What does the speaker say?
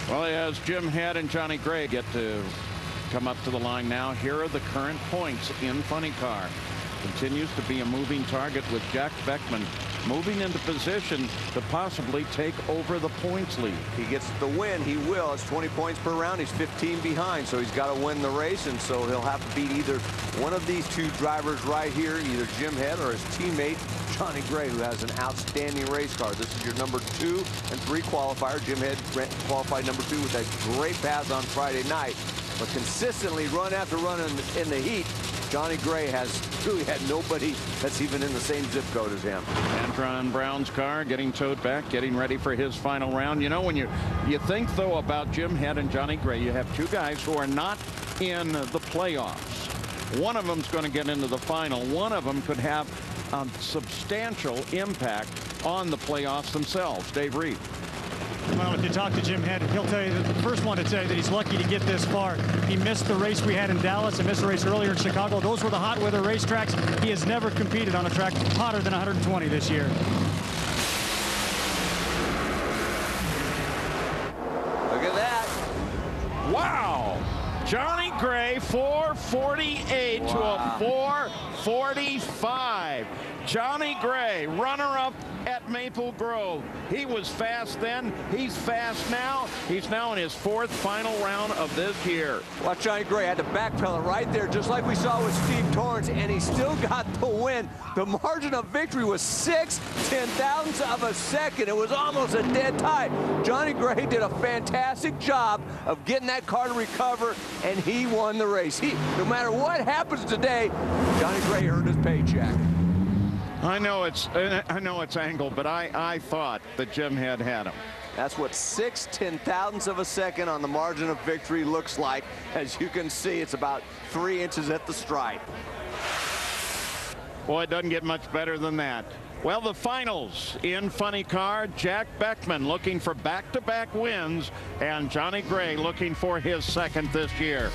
Well, as Jim Head and Johnny Gray get to come up to the line now, here are the current points in Funny Car. Continues to be a moving target with Jack Beckman moving into position to possibly take over the points lead. He gets the win. He will. It's 20 points per round. He's 15 behind, so he's got to win the race, and so he'll have to beat either one of these two drivers right here, either Jim Head or his teammate Johnny Gray, who has an outstanding race car. This is your number 2 and 3 qualifier. Jim Head qualified number 2 with a great pass on Friday night, but consistently run after run in the heat. Johnny Gray has really had nobody that's even in the same zip code as him. Antron Brown's car getting towed back, getting ready for his final round. You know, when you think, though, about Jim Head and Johnny Gray, you have two guys who are not in the playoffs. One of them's going to get into the final. One of them could have a substantial impact on the playoffs themselves. Dave Reed. Well, if you talk to Jim Head, he'll tell you that the first one to tell you that he's lucky to get this far. He missed the race we had in Dallas and missed the race earlier in Chicago. Those were the hot weather racetracks. He has never competed on a track hotter than 120 this year. Look at that. Wow. Johnny Gray 448 to a 445. Johnny Gray, runner-up at Maple Grove. He was fast then. He's fast now. He's now in his 4th final round of this year. Watch Johnny Gray had to backpedal right there, just like we saw with Steve Torrance, and he still got the win. The margin of victory was 6/10,000ths of a second. It was almost a dead tie. Johnny Gray did a fantastic job of getting that car to recover, and he won the race. No matter what happens today, Johnny Gray earned his paycheck. I know it's angled, but I thought that Jim Head had him. That's what 6/10,000ths of a second on the margin of victory looks like. As you can see, it's about 3 inches at the stripe. Boy, it doesn't get much better than that. Well, the finals in Funny Car, Jack Beckman looking for back-to-back wins, and Johnny Gray looking for his 2nd this year.